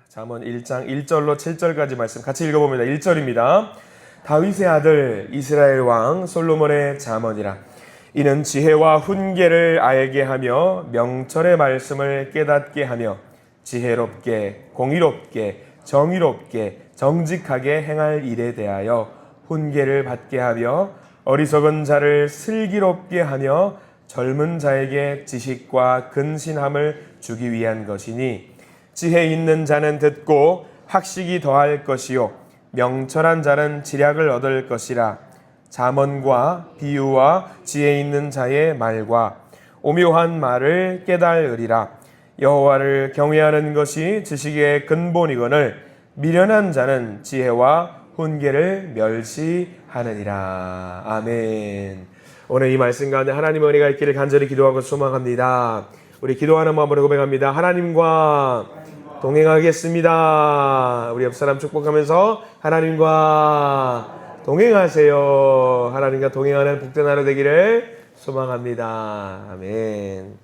잠언 1장 1절로 7절까지 말씀 같이 읽어봅니다. 1절입니다. 다윗의 아들 이스라엘 왕 솔로몬의 잠언이라. 이는 지혜와 훈계를 알게 하며 명철의 말씀을 깨닫게 하며 지혜롭게 공의롭게 정의롭게 정직하게 행할 일에 대하여 훈계를 받게 하며 어리석은 자를 슬기롭게 하며 젊은 자에게 지식과 근신함을 주기 위한 것이니 지혜 있는 자는 듣고 학식이 더할 것이요 명철한 자는 지략을 얻을 것이라. 잠언과 비유와 지혜 있는 자의 말과 오묘한 말을 깨달으리라. 여호와를 경외하는 것이 지식의 근본이거늘 미련한 자는 지혜와 훈계를 멸시하느니라. 아멘. 오늘 이 말씀 가운데 하나님의 은혜가 있기를 간절히 기도하고 소망합니다. 우리 기도하는 마음으로 고백합니다. 하나님과 동행하겠습니다. 우리 옆 사람 축복하면서 하나님과 동행하세요. 하나님과 동행하는 복된 하루 되기를 소망합니다. 아멘.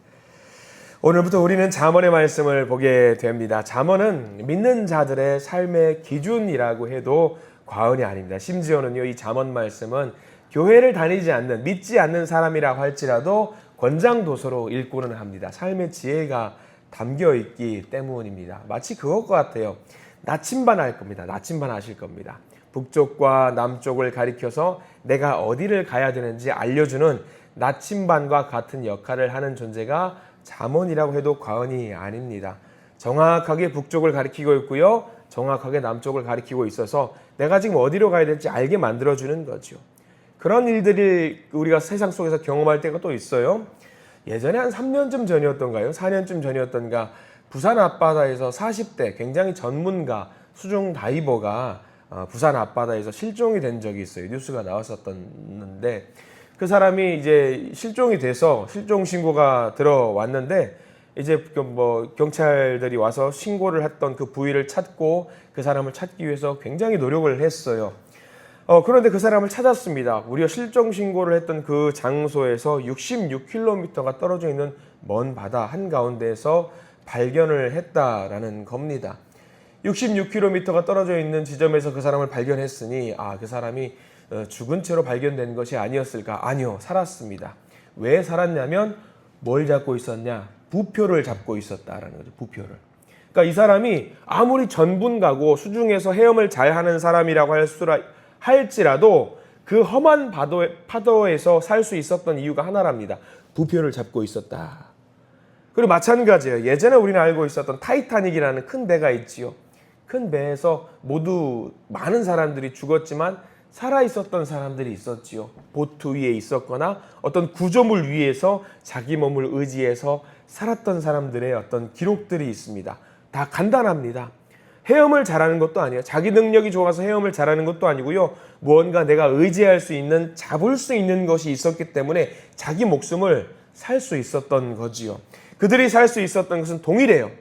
오늘부터 우리는 잠언의 말씀을 보게 됩니다. 잠언은 믿는 자들의 삶의 기준이라고 해도 과언이 아닙니다. 심지어는요, 이 잠언 말씀은 교회를 다니지 않는, 믿지 않는 사람이라고 할지라도 권장도서로 읽고는 합니다. 삶의 지혜가 담겨 있기 때문입니다. 마치 그것과 같아요. 나침반 할 겁니다. 나침반 하실 겁니다. 북쪽과 남쪽을 가리켜서 내가 어디를 가야 되는지 알려주는 나침반과 같은 역할을 하는 존재가 잠언이라고 해도 과언이 아닙니다. 정확하게 북쪽을 가리키고 있고요. 정확하게 남쪽을 가리키고 있어서 내가 지금 어디로 가야 될지 알게 만들어주는 거죠. 그런 일들이 우리가 세상 속에서 경험할 때가 또 있어요. 예전에 한 3년쯤 전이었던가요? 4년쯤 전이었던가 부산 앞바다에서 40대 굉장히 전문가 수중 다이버가 부산 앞바다에서 실종이 된 적이 있어요. 뉴스가 나왔었는데 그 사람이 이제 실종이 돼서 실종 신고가 들어왔는데 이제 경찰들이 와서 신고를 했던 그 부위를 찾고 그 사람을 찾기 위해서 굉장히 노력을 했어요. 그런데 그 사람을 찾았습니다. 우리가 실종 신고를 했던 그 장소에서 66km가 떨어져 있는 먼 바다 한가운데에서 발견을 했다라는 겁니다. 66km가 떨어져 있는 지점에서 그 사람을 발견했으니 그 사람이 죽은 채로 발견된 것이 아니었을까? 아니요, 살았습니다. 왜 살았냐면 뭘 잡고 있었냐? 부표를 잡고 있었다라는 거죠. 부표를. 그러니까 이 사람이 아무리 전문가고 수중에서 헤엄을 잘하는 사람이라고 할지라도 그 험한 파도에서 살 수 있었던 이유가 하나랍니다. 부표를 잡고 있었다. 그리고 마찬가지예요. 예전에 우리는 알고 있었던 타이타닉이라는 큰 배가 있지요. 큰 배에서 모두 많은 사람들이 죽었지만 살아 있었던 사람들이 있었지요. 보트 위에 있었거나 어떤 구조물 위에서 자기 몸을 의지해서 살았던 사람들의 어떤 기록들이 있습니다. 다 간단합니다. 헤엄을 잘하는 것도 아니에요. 자기 능력이 좋아서 헤엄을 잘하는 것도 아니고요. 무언가 내가 의지할 수 있는, 잡을 수 있는 것이 있었기 때문에 자기 목숨을 살 수 있었던 거지요. 그들이 살 수 있었던 것은 동일해요.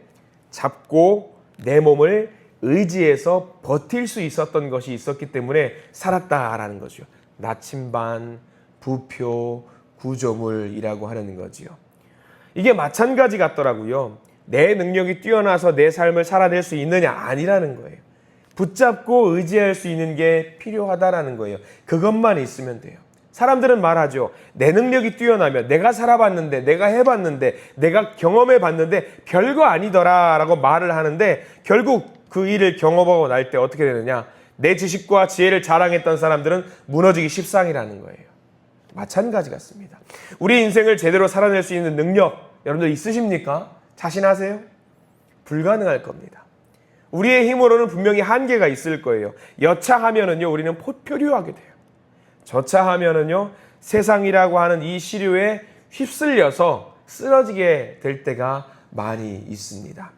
잡고 내 몸을 의지해서 버틸 수 있었던 것이 있었기 때문에 살았다라는 거죠. 나침반, 부표, 구조물이라고 하는 거지요. 이게 마찬가지 같더라고요. 내 능력이 뛰어나서 내 삶을 살아낼 수 있느냐? 아니라는 거예요. 붙잡고 의지할 수 있는 게 필요하다라는 거예요. 그것만 있으면 돼요. 사람들은 말하죠. 내 능력이 뛰어나면 내가 살아봤는데, 내가 해봤는데, 내가 경험해봤는데 별거 아니더라 라고 말을 하는데 결국 그 일을 경험하고 날 때 어떻게 되느냐? 내 지식과 지혜를 자랑했던 사람들은 무너지기 십상이라는 거예요. 마찬가지 같습니다. 우리 인생을 제대로 살아낼 수 있는 능력 여러분들 있으십니까? 자신하세요? 불가능할 겁니다. 우리의 힘으로는 분명히 한계가 있을 거예요. 여차하면은요, 우리는 표류하게 돼요. 저차하면은요, 세상이라고 하는 이 시류에 휩쓸려서 쓰러지게 될 때가 많이 있습니다.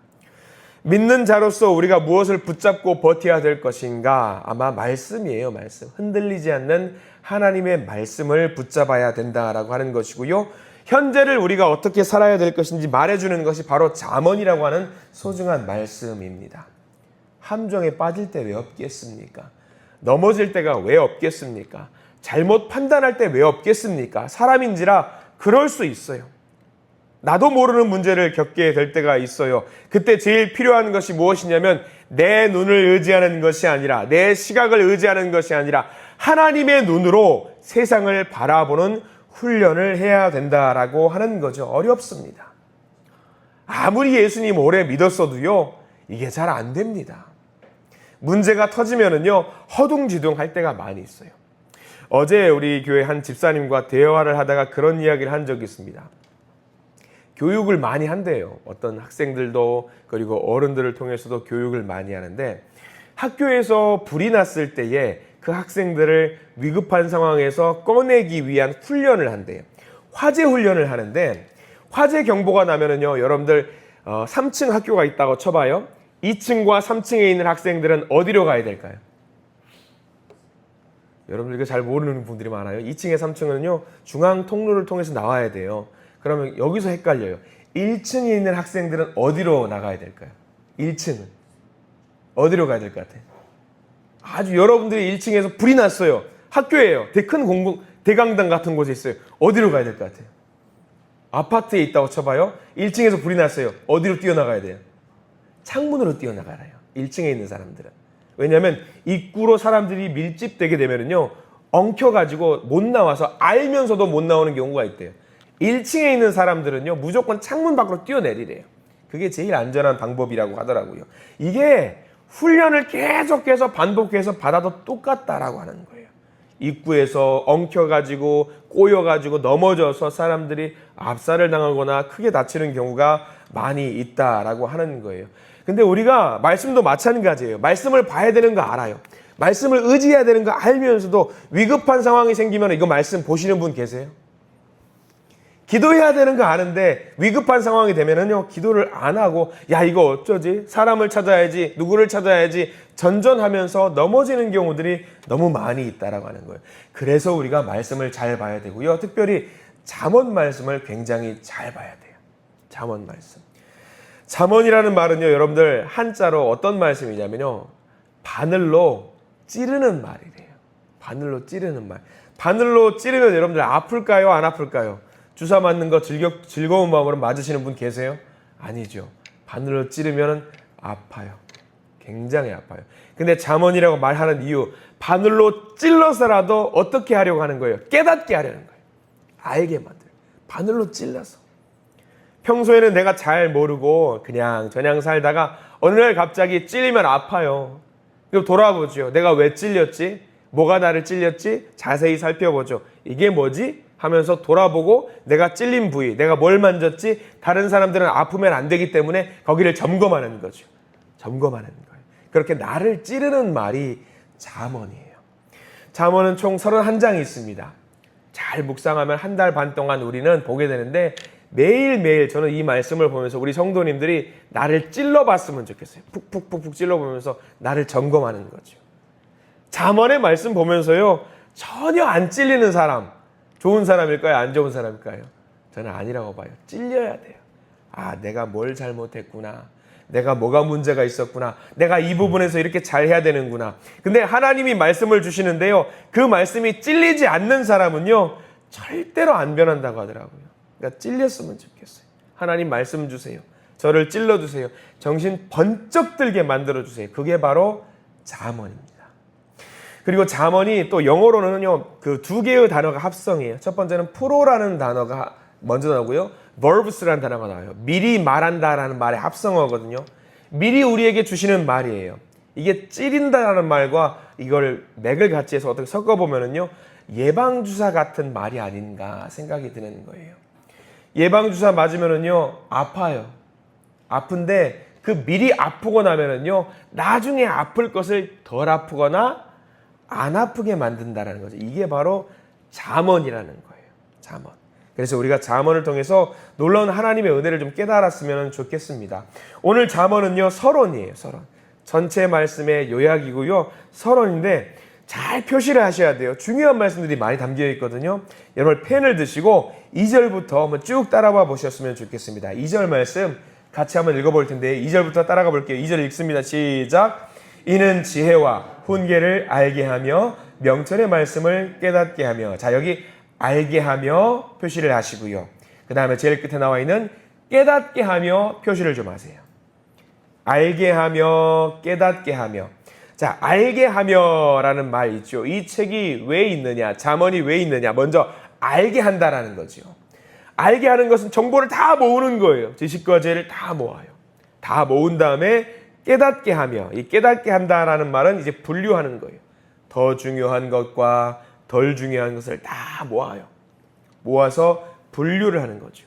믿는 자로서 우리가 무엇을 붙잡고 버텨야 될 것인가? 아마 말씀이에요, 말씀. 흔들리지 않는 하나님의 말씀을 붙잡아야 된다라고 하는 것이고요. 현재를 우리가 어떻게 살아야 될 것인지 말해주는 것이 바로 잠언이라고 하는 소중한 말씀입니다. 함정에 빠질 때 왜 없겠습니까? 넘어질 때가 왜 없겠습니까? 잘못 판단할 때 왜 없겠습니까? 사람인지라 그럴 수 있어요. 나도 모르는 문제를 겪게 될 때가 있어요. 그때 제일 필요한 것이 무엇이냐면 내 눈을 의지하는 것이 아니라, 내 시각을 의지하는 것이 아니라 하나님의 눈으로 세상을 바라보는 훈련을 해야 된다라고 하는 거죠. 어렵습니다. 아무리 예수님 오래 믿었어도요, 이게 잘 안 됩니다. 문제가 터지면은요, 허둥지둥 할 때가 많이 있어요. 어제 우리 교회 한 집사님과 대화를 하다가 그런 이야기를 한 적이 있습니다. 교육을 많이 한대요. 어떤 학생들도, 그리고 어른들을 통해서도 교육을 많이 하는데, 학교에서 불이 났을 때에 그 학생들을 위급한 상황에서 꺼내기 위한 훈련을 한대요. 화재 훈련을 하는데, 화재 경보가 나면은요, 여러분들 3층 학교가 있다고 쳐봐요. 2층과 3층에 있는 학생들은 어디로 가야 될까요? 여러분들 이거 잘 모르는 분들이 많아요. 2층에 3층은요, 중앙 통로를 통해서 나와야 돼요. 그러면 여기서 헷갈려요. 1층에 있는 학생들은 어디로 나가야 될까요? 1층은 어디로 가야 될 것 같아요? 아주 여러분들이 1층에서 불이 났어요. 학교예요. 큰 대강당 같은 곳에 있어요. 어디로 가야 될 것 같아요? 아파트에 있다고 쳐봐요. 1층에서 불이 났어요. 어디로 뛰어나가야 돼요? 창문으로 뛰어나가요. 1층에 있는 사람들은. 왜냐하면 입구로 사람들이 밀집되게 되면은요, 엉켜가지고 못 나와서, 알면서도 못 나오는 경우가 있대요. 1층에 있는 사람들은요, 무조건 창문 밖으로 뛰어내리래요. 그게 제일 안전한 방법이라고 하더라고요. 이게 훈련을 계속해서 반복해서 받아도 똑같다라고 하는 거예요. 입구에서 엉켜가지고 꼬여가지고 넘어져서 사람들이 압살을 당하거나 크게 다치는 경우가 많이 있다라고 하는 거예요. 근데 우리가 말씀도 마찬가지예요. 말씀을 봐야 되는 거 알아요. 말씀을 의지해야 되는 거 알면서도 위급한 상황이 생기면, 이거 말씀 보시는 분 계세요? 기도해야 되는 거 아는데 위급한 상황이 되면은요, 기도를 안 하고, 야, 이거 어쩌지? 사람을 찾아야지, 누구를 찾아야지, 전전하면서 넘어지는 경우들이 너무 많이 있다라고 하는 거예요. 그래서 우리가 말씀을 잘 봐야 되고요. 특별히 잠언 말씀을 굉장히 잘 봐야 돼요. 잠언 말씀. 잠언이라는 말은요, 여러분들 한자로 어떤 말씀이냐면요, 바늘로 찌르는 말이래요. 바늘로 찌르는 말. 바늘로 찌르면 여러분들 아플까요? 안 아플까요? 주사 맞는 거 즐거운 마음으로 맞으시는 분 계세요? 아니죠. 바늘로 찌르면 아파요. 굉장히 아파요. 근데 잠언이라고 말하는 이유, 바늘로 찔러서라도 어떻게 하려고 하는 거예요? 깨닫게 하려는 거예요. 알게 만들어요. 바늘로 찔러서. 평소에는 내가 잘 모르고 그냥 저냥 살다가 어느 날 갑자기 찔리면 아파요. 그럼 돌아보죠. 내가 왜 찔렸지? 뭐가 나를 찔렸지? 자세히 살펴보죠. 이게 뭐지? 하면서 돌아보고 내가 찔린 부위, 내가 뭘 만졌지? 다른 사람들은 아프면 안 되기 때문에 거기를 점검하는 거죠. 점검하는 거예요. 그렇게 나를 찌르는 말이 잠언이에요. 잠언은 총 31장이 있습니다. 잘 묵상하면 한 달 반 동안 우리는 보게 되는데, 매일매일 저는 이 말씀을 보면서 우리 성도님들이 나를 찔러봤으면 좋겠어요. 푹푹푹푹 찔러보면서 나를 점검하는 거죠. 잠언의 말씀 보면서요, 전혀 안 찔리는 사람, 좋은 사람일까요? 안 좋은 사람일까요? 저는 아니라고 봐요. 찔려야 돼요. 아, 내가 뭘 잘못했구나. 내가 뭐가 문제가 있었구나. 내가 이 부분에서 이렇게 잘해야 되는구나. 근데 하나님이 말씀을 주시는데요, 그 말씀이 찔리지 않는 사람은요, 절대로 안 변한다고 하더라고요. 그러니까 찔렸으면 좋겠어요. 하나님 말씀 주세요. 저를 찔러주세요. 정신 번쩍 들게 만들어주세요. 그게 바로 잠언입니다. 그리고 잠언이 또 영어로는요, 그 두 개의 단어가 합성이에요. 첫 번째는 프로라는 단어가 먼저 나오고요, verbs라는 단어가 나와요. 미리 말한다라는 말의 합성어거든요. 미리 우리에게 주시는 말이에요. 이게 찌린다라는 말과 이걸 맥을 같이 해서 어떻게 섞어보면은요, 예방주사 같은 말이 아닌가 생각이 드는 거예요. 예방주사 맞으면은요, 아파요. 아픈데 그 미리 아프고 나면은요, 나중에 아플 것을 덜 아프거나 안 아프게 만든다라는 거죠. 이게 바로 잠언이라는 거예요. 잠언. 그래서 우리가 잠언을 통해서 놀라운 하나님의 은혜를 좀 깨달았으면 좋겠습니다. 오늘 잠언은요, 서론이에요. 서론. 전체 말씀의 요약이고요, 서론인데 잘 표시를 하셔야 돼요. 중요한 말씀들이 많이 담겨 있거든요. 여러분 펜을 드시고 2절부터 한번 쭉 따라와 보셨으면 좋겠습니다. 2절 말씀 같이 한번 읽어볼 텐데 2절부터 따라가 볼게요. 2절 읽습니다. 시작. 이는 지혜와 훈계를 알게 하며 명철의 말씀을 깨닫게 하며. 자, 여기 알게 하며 표시를 하시고요. 그 다음에 제일 끝에 나와 있는 깨닫게 하며 표시를 좀 하세요. 알게 하며 깨닫게 하며. 자, 알게 하며라는 말 있죠. 이 책이 왜 있느냐, 잠언이 왜 있느냐. 먼저 알게 한다라는 거죠. 알게 하는 것은 정보를 다 모으는 거예요. 지식과 지혜를 다 모아요. 다 모은 다음에 깨닫게 하며, 이 깨닫게 한다라는 말은 이제 분류하는 거예요. 더 중요한 것과 덜 중요한 것을 다 모아요. 모아서 분류를 하는 거죠.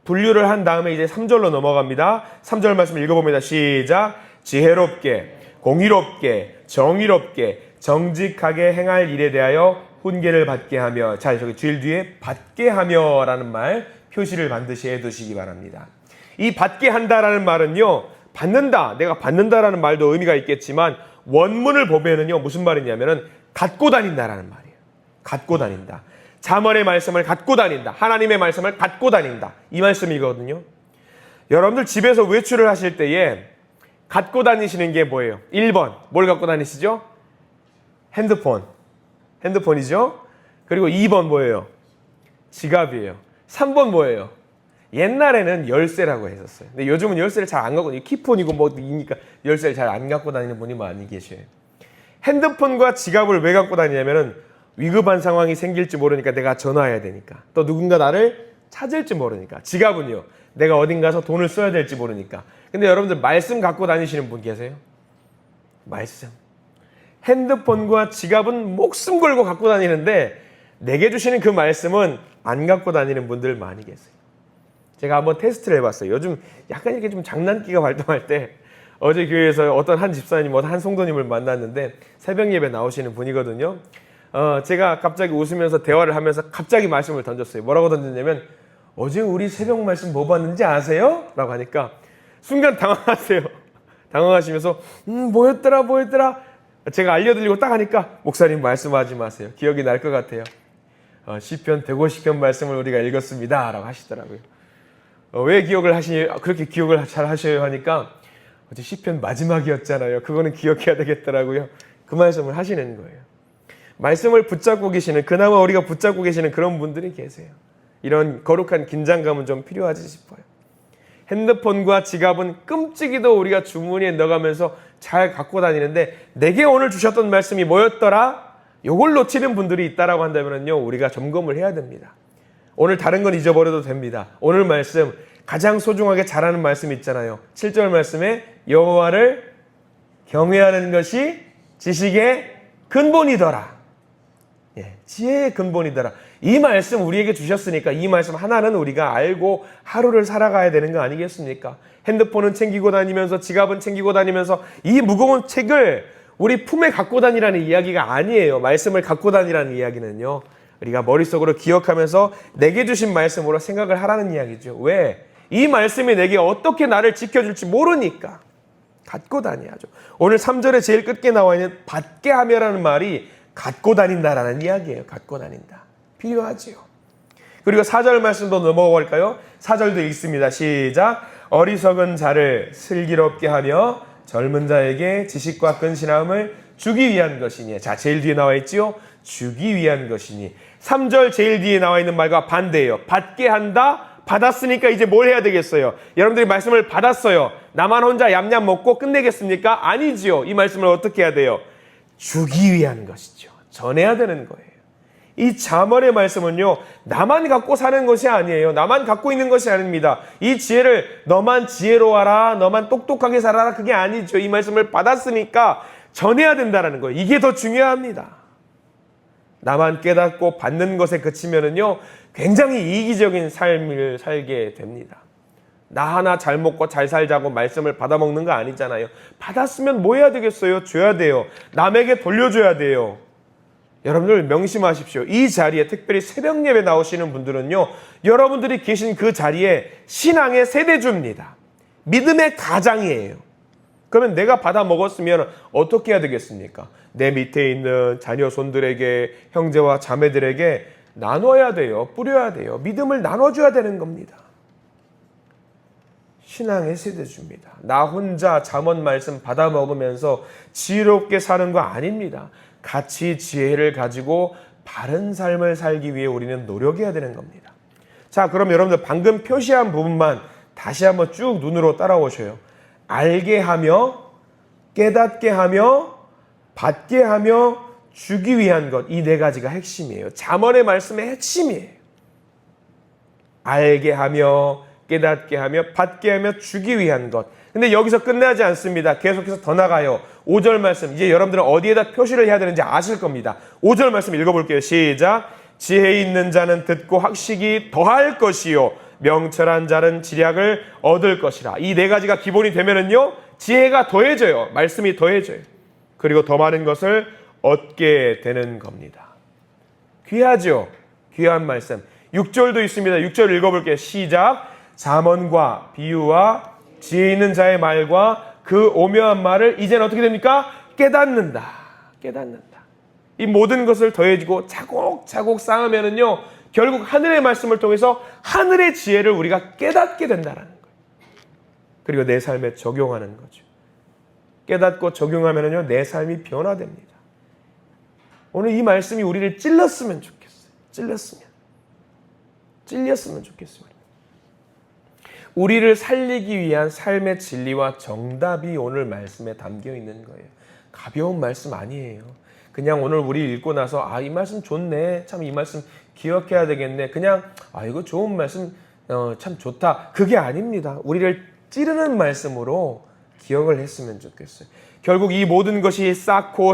분류를 한 다음에 이제 3절로 넘어갑니다. 3절 말씀 읽어봅니다. 시작. 지혜롭게, 공의롭게, 정의롭게, 정직하게 행할 일에 대하여 훈계를 받게 하며. 자, 저기 주일 뒤에 받게 하며 라는 말 표시를 반드시 해두시기 바랍니다. 이 받게 한다라는 말은요, 받는다, 내가 받는다라는 말도 의미가 있겠지만 원문을 보면은요, 무슨 말이냐면은 갖고 다닌다라는 말이에요. 갖고 다닌다. 잠언의 말씀을 갖고 다닌다. 하나님의 말씀을 갖고 다닌다. 이 말씀이거든요. 여러분들 집에서 외출을 하실 때에 갖고 다니시는 게 뭐예요? 1번, 뭘 갖고 다니시죠? 핸드폰이죠? 그리고 2번 뭐예요? 지갑이에요. 3번 뭐예요? 옛날에는 열쇠라고 했었어요. 근데 요즘은 열쇠를 잘 안 갖고, 키폰이고 뭐이니까 열쇠를 잘 안 갖고 다니는 분이 많이 계셔요. 핸드폰과 지갑을 왜 갖고 다니냐면은 위급한 상황이 생길지 모르니까, 내가 전화해야 되니까, 또 누군가 나를 찾을지 모르니까. 지갑은요, 내가 어딘 가서 돈을 써야 될지 모르니까. 근데 여러분들 말씀 갖고 다니시는 분 계세요? 말씀. 핸드폰과 지갑은 목숨 걸고 갖고 다니는데 내게 주시는 그 말씀은 안 갖고 다니는 분들 많이 계세요. 제가 한번 테스트를 해봤어요. 요즘 약간 이렇게 좀 장난기가 발동할 때, 어제 교회에서 어떤 한 집사님, 한 성도님을 만났는데 새벽 예배 나오시는 분이거든요. 제가 갑자기 웃으면서 대화를 하면서 갑자기 말씀을 던졌어요. 뭐라고 던졌냐면, 어제 우리 새벽 말씀 뭐 봤는지 아세요? 라고 하니까 순간 당황하세요. 당황하시면서 뭐였더라. 제가 알려드리고 딱 하니까, 목사님 말씀하지 마세요. 기억이 날 것 같아요. 시편 150편 말씀을 우리가 읽었습니다. 라고 하시더라고요. 왜 기억을 그렇게 기억을 잘 하셔요? 하니까, 어제 시편 마지막이었잖아요. 그거는 기억해야 되겠더라고요. 그 말씀을 하시는 거예요. 말씀을 붙잡고 계시는, 그나마 우리가 붙잡고 계시는 그런 분들이 계세요. 이런 거룩한 긴장감은 좀 필요하지 싶어요. 핸드폰과 지갑은 끔찍이도 우리가 주머니에 넣어가면서 잘 갖고 다니는데, 내게 오늘 주셨던 말씀이 뭐였더라? 요걸 놓치는 분들이 있다라고 한다면요, 우리가 점검을 해야 됩니다. 오늘 다른 건 잊어버려도 됩니다. 오늘 말씀, 가장 소중하게 잘하는 말씀 있잖아요. 7절 말씀에 여호와를 경외하는 것이 지식의 근본이더라. 지혜의 근본이더라. 이 말씀 우리에게 주셨으니까 이 말씀 하나는 우리가 알고 하루를 살아가야 되는 거 아니겠습니까? 핸드폰은 챙기고 다니면서, 지갑은 챙기고 다니면서, 이 무거운 책을 우리 품에 갖고 다니라는 이야기가 아니에요. 말씀을 갖고 다니라는 이야기는요, 우리가 머릿속으로 기억하면서 내게 주신 말씀으로 생각을 하라는 이야기죠. 왜? 이 말씀이 내게 어떻게 나를 지켜줄지 모르니까 갖고 다녀야죠. 오늘 3절에 제일 끝에 나와 있는 받게 하며라는 말이 갖고 다닌다라는 이야기예요. 갖고 다닌다. 필요하지요. 그리고 4절 말씀도 넘어가 볼까요? 4절도 읽습니다. 시작. 어리석은 자를 슬기롭게 하며 젊은 자에게 지식과 근신함을 주기 위한 것이니. 자, 제일 뒤에 나와 있지요. 주기 위한 것이니. 3절 제일 뒤에 나와 있는 말과 반대예요. 받게 한다. 받았으니까 이제 뭘 해야 되겠어요? 여러분들이 말씀을 받았어요. 나만 혼자 얌얌 먹고 끝내겠습니까? 아니지요. 이 말씀을 어떻게 해야 돼요? 주기 위한 것이죠. 전해야 되는 거예요. 이 잠언의 말씀은요, 나만 갖고 사는 것이 아니에요. 나만 갖고 있는 것이 아닙니다. 이 지혜를 너만 지혜로워라, 너만 똑똑하게 살아라, 그게 아니죠. 이 말씀을 받았으니까 전해야 된다는 거예요. 이게 더 중요합니다. 나만 깨닫고 받는 것에 그치면은요, 굉장히 이기적인 삶을 살게 됩니다. 나 하나 잘 먹고 잘 살자고 말씀을 받아먹는 거 아니잖아요. 받았으면 뭐 해야 되겠어요? 줘야 돼요. 남에게 돌려줘야 돼요. 여러분들 명심하십시오. 이 자리에, 특별히 새벽 예배 나오시는 분들은요, 여러분들이 계신 그 자리에 신앙의 세대주입니다. 믿음의 가장이에요. 그러면 내가 받아 먹었으면 어떻게 해야 되겠습니까? 내 밑에 있는 자녀 손들에게, 형제와 자매들에게 나눠야 돼요. 뿌려야 돼요. 믿음을 나눠줘야 되는 겁니다. 신앙의 세대주입니다. 나 혼자 잠언 말씀 받아 먹으면서 지혜롭게 사는 거 아닙니다. 같이 지혜를 가지고 바른 삶을 살기 위해 우리는 노력해야 되는 겁니다. 자, 그럼 여러분들 방금 표시한 부분만 다시 한번 쭉 눈으로 따라오셔요. 알게 하며, 깨닫게 하며, 받게 하며, 주기 위한 것. 이 네 가지가 핵심이에요. 잠언의 말씀의 핵심이에요. 알게 하며, 깨닫게 하며, 받게 하며, 주기 위한 것. 근데 여기서 끝나지 않습니다. 계속해서 더 나가요. 5절 말씀. 이제 여러분들은 어디에다 표시를 해야 되는지 아실 겁니다. 5절 말씀 읽어볼게요. 시작. 지혜 있는 자는 듣고 학식이 더할 것이요. 명철한 자는 지략을 얻을 것이라. 이 네 가지가 기본이 되면은요, 지혜가 더해져요. 말씀이 더해져요. 그리고 더 많은 것을 얻게 되는 겁니다. 귀하죠? 귀한 말씀. 6절도 있습니다. 6절 읽어볼게요. 시작. 잠언과 비유와 지혜 있는 자의 말과 그 오묘한 말을 이제는 어떻게 됩니까? 깨닫는다. 깨닫는다. 이 모든 것을 더해지고 차곡차곡 쌓으면은요, 결국 하늘의 말씀을 통해서 하늘의 지혜를 우리가 깨닫게 된다는 거예요. 그리고 내 삶에 적용하는 거죠. 깨닫고 적용하면은요, 내 삶이 변화됩니다. 오늘 이 말씀이 우리를 찔렀으면 좋겠어요. 찔렸으면 좋겠어요. 우리를 살리기 위한 삶의 진리와 정답이 오늘 말씀에 담겨 있는 거예요. 가벼운 말씀 아니에요. 그냥 오늘 우리 읽고 나서 이 말씀 좋네. 참 이 말씀 기억해야 되겠네. 그냥 이거 좋은 말씀 참 좋다. 그게 아닙니다. 우리를 찌르는 말씀으로 기억을 했으면 좋겠어요. 결국 이 모든 것이 쌓고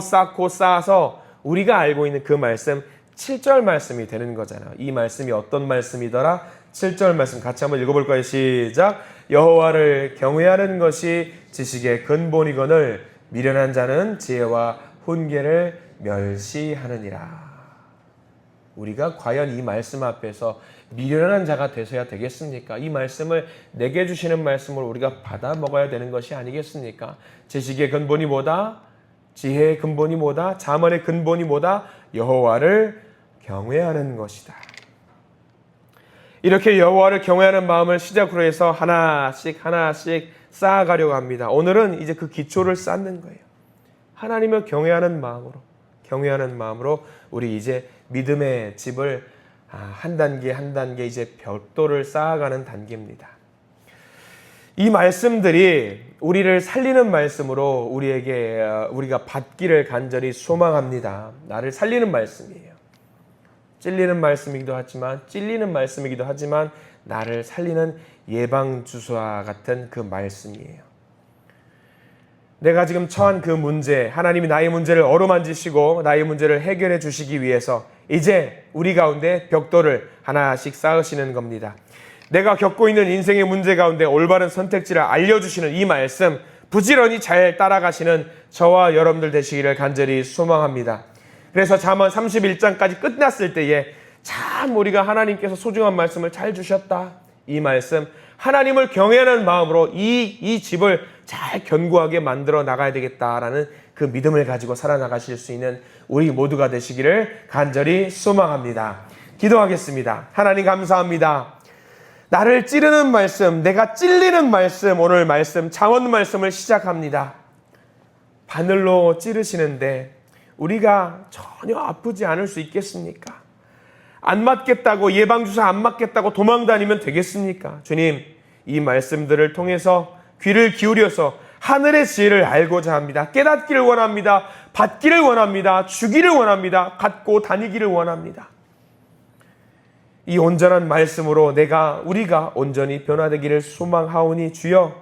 쌓아서 우리가 알고 있는 그 말씀 7절 말씀이 되는 거잖아요. 이 말씀이 어떤 말씀이더라? 7절 말씀 같이 한번 읽어볼까요? 시작. 여호와를 경외하는 것이 지식의 근본이거늘 미련한 자는 지혜와 훈계를 멸시하느니라. 우리가 과연 이 말씀 앞에서 미련한 자가 되셔야 되겠습니까? 이 말씀을 내게 주시는 말씀을 우리가 받아 먹어야 되는 것이 아니겠습니까? 지식의 근본이 뭐다? 지혜의 근본이 뭐다? 잠언의 근본이 뭐다? 여호와를 경외하는 것이다. 이렇게 여호와를 경외하는 마음을 시작으로 해서 하나씩 쌓아가려고 합니다. 오늘은 이제 그 기초를 쌓는 거예요. 하나님을 경외하는 마음으로 우리 이제 믿음의 집을 한 단계 이제 벽돌을 쌓아가는 단계입니다. 이 말씀들이 우리를 살리는 말씀으로 우리가 받기를 간절히 소망합니다. 나를 살리는 말씀이에요. 찔리는 말씀이기도 하지만 나를 살리는 예방주사와 같은 그 말씀이에요. 내가 지금 처한 그 문제, 하나님이 나의 문제를 어루만지시고 나의 문제를 해결해 주시기 위해서 이제 우리 가운데 벽돌을 하나씩 쌓으시는 겁니다. 내가 겪고 있는 인생의 문제 가운데 올바른 선택지를 알려주시는 이 말씀, 부지런히 잘 따라가시는 저와 여러분들 되시기를 간절히 소망합니다. 그래서 잠언 31장까지 끝났을 때에 참 우리가 하나님께서 소중한 말씀을 잘 주셨다. 이 말씀, 하나님을 경외하는 마음으로 이 집을 잘 견고하게 만들어 나가야 되겠다라는 그 믿음을 가지고 살아나가실 수 있는 우리 모두가 되시기를 간절히 소망합니다. 기도하겠습니다. 하나님 감사합니다. 나를 찌르는 말씀, 내가 찔리는 말씀, 오늘 말씀, 잠언 말씀을 시작합니다. 바늘로 찌르시는데 우리가 전혀 아프지 않을 수 있겠습니까? 안 맞겠다고, 예방주사 안 맞겠다고 도망 다니면 되겠습니까? 주님, 이 말씀들을 통해서 귀를 기울여서 하늘의 지혜를 알고자 합니다. 깨닫기를 원합니다. 받기를 원합니다. 주기를 원합니다. 갖고 다니기를 원합니다. 이 온전한 말씀으로 우리가 온전히 변화되기를 소망하오니 주여,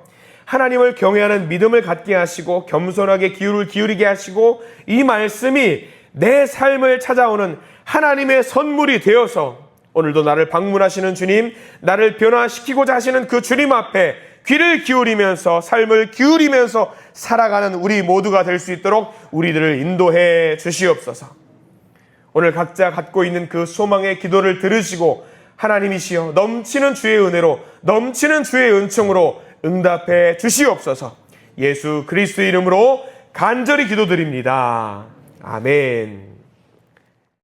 하나님을 경외하는 믿음을 갖게 하시고 겸손하게 귀를 기울이게 하시고 이 말씀이 내 삶을 찾아오는 하나님의 선물이 되어서 오늘도 나를 방문하시는 주님, 나를 변화시키고자 하시는 그 주님 앞에 귀를 기울이면서 삶을 기울이면서 살아가는 우리 모두가 될 수 있도록 우리들을 인도해 주시옵소서. 오늘 각자 갖고 있는 그 소망의 기도를 들으시고 하나님이시여 넘치는 주의 은혜로 넘치는 주의 은총으로 응답해 주시옵소서. 예수 그리스도 이름으로 간절히 기도드립니다. 아멘.